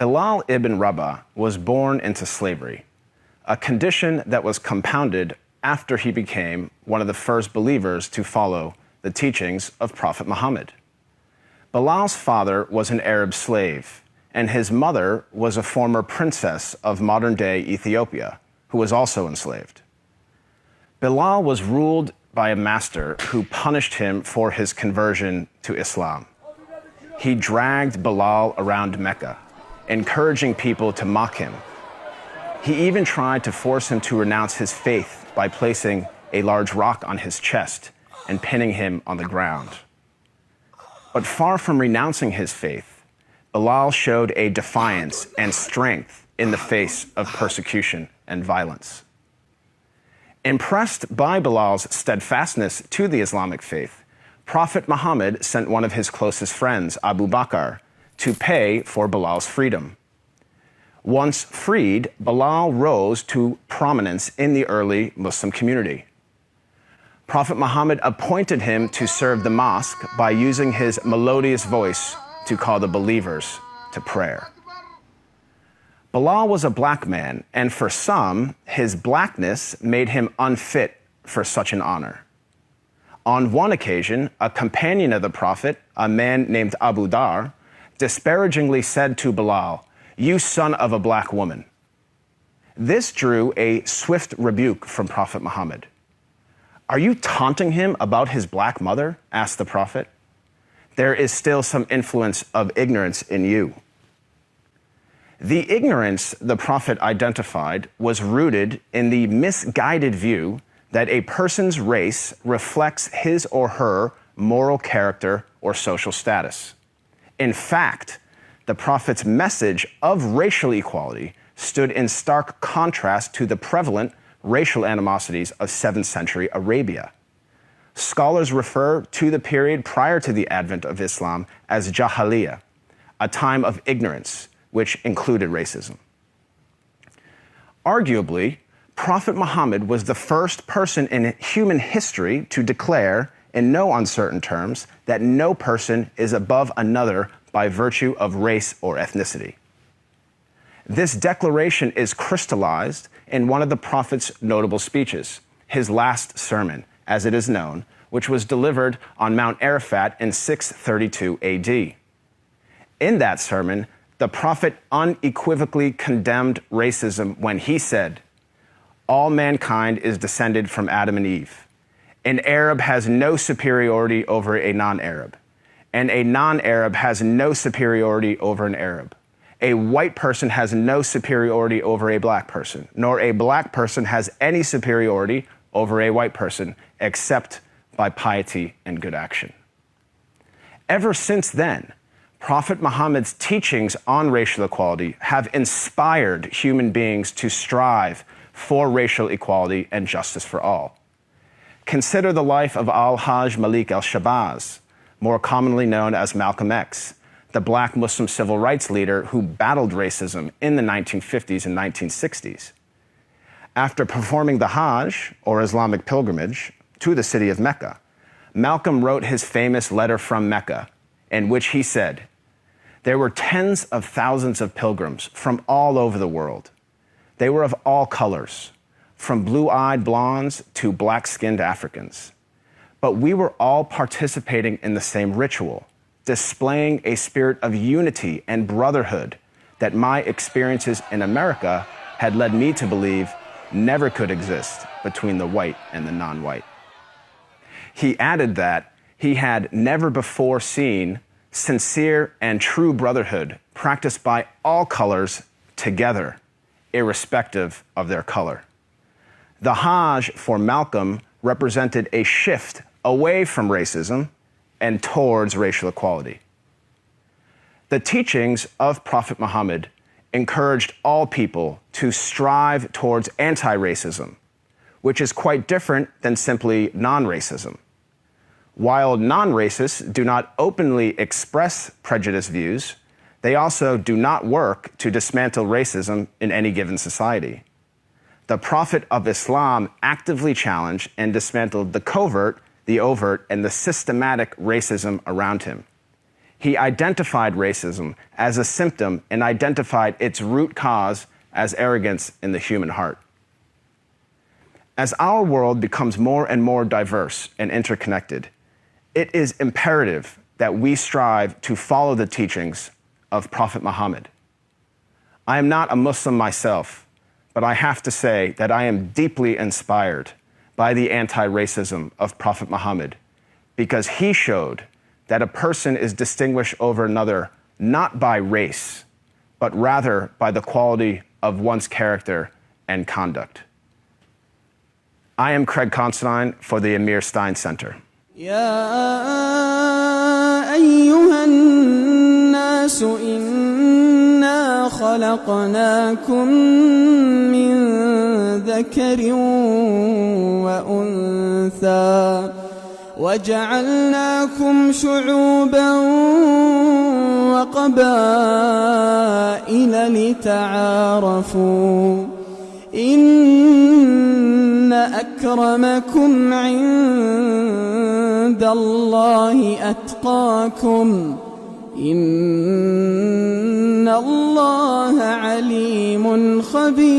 Bilal ibn Rabah was born into slavery, a condition that was compounded after he became one of the first believers to follow the teachings of Prophet Muhammad. Bilal's father was an Arab slave, and his mother was a former princess of modern-day Ethiopia, who was also enslaved. Bilal was ruled by a master who punished him for his conversion to Islam. He dragged Bilal around Mecca, encouraging people to mock him. He even tried to force him to renounce his faith by placing a large rock on his chest and pinning him on the ground. But far from renouncing his faith, Bilal showed a defiance and strength in the face of persecution and violence. Impressed by Bilal's steadfastness to the Islamic faith, Prophet Muhammad sent one of his closest friends, Abu Bakr, to pay for Bilal's freedom. Once freed, Bilal rose to prominence in the early Muslim community. Prophet Muhammad appointed him to serve the mosque by using his melodious voice to call the believers to prayer. Bilal was a black man, and for some, his blackness made him unfit for such an honor. On one occasion, a companion of the Prophet, a man named Abu Dar, disparagingly said to Bilal, "You son of a black woman." This drew a swift rebuke from Prophet Muhammad. "Are you taunting him about his black mother?" asked the Prophet. "There is still some influence of ignorance in you." The ignorance the Prophet identified was rooted in the misguided view that a person's race reflects his or her moral character or social status. In fact, the Prophet's message of racial equality stood in stark contrast to the prevalent racial animosities of 7th century Arabia. Scholars refer to the period prior to the advent of Islam as Jahiliyyah, a time of ignorance, which included racism. Arguably, Prophet Muhammad was the first person in human history to declare, in no uncertain terms, that no person is above another by virtue of race or ethnicity. This declaration is crystallized in one of the Prophet's notable speeches, his last sermon, as it is known, which was delivered on Mount Arafat in 632 AD. In that sermon, the Prophet unequivocally condemned racism when he said, "All mankind is descended from Adam and Eve. An Arab has no superiority over a non-Arab, and a non-Arab has no superiority over an Arab. A white person has no superiority over a black person, nor a black person has any superiority over a white person, except by piety and good action." Ever since then, Prophet Muhammad's teachings on racial equality have inspired human beings to strive for racial equality and justice for all. Consider the life of Al-Hajj Malik al-Shabazz, more commonly known as Malcolm X, the black Muslim civil rights leader who battled racism in the 1950s and 1960s. After performing the Hajj, or Islamic pilgrimage, to the city of Mecca, Malcolm wrote his famous letter from Mecca, in which he said, "There were tens of thousands of pilgrims from all over the world. They were of all colors, from blue-eyed blondes to black-skinned Africans. But we were all participating in the same ritual, displaying a spirit of unity and brotherhood that my experiences in America had led me to believe never could exist between the white and the non-white." He added that he had never before seen sincere and true brotherhood practiced by all colors together, irrespective of their color. The Hajj for Malcolm represented a shift away from racism and towards racial equality. The teachings of Prophet Muhammad encouraged all people to strive towards anti-racism, which is quite different than simply non-racism. While non-racists do not openly express prejudiced views, they also do not work to dismantle racism in any given society. The Prophet of Islam actively challenged and dismantled the covert, the overt, and the systematic racism around him. He identified racism as a symptom and identified its root cause as arrogance in the human heart. As our world becomes more and more diverse and interconnected, it is imperative that we strive to follow the teachings of Prophet Muhammad. I am not a Muslim myself, but I have to say that I am deeply inspired by the anti-racism of Prophet Muhammad, because he showed that a person is distinguished over another not by race, but rather by the quality of one's character and conduct. I am Craig Constantine for the Amir Stein Center. يا أيها الناس إنا خلقناكم من ذكر وأنثى وجعلناكم شعوبا وقبائل لتعارفوا إن أكرمكم عند الله أتقاكم إن الله عليم خبير.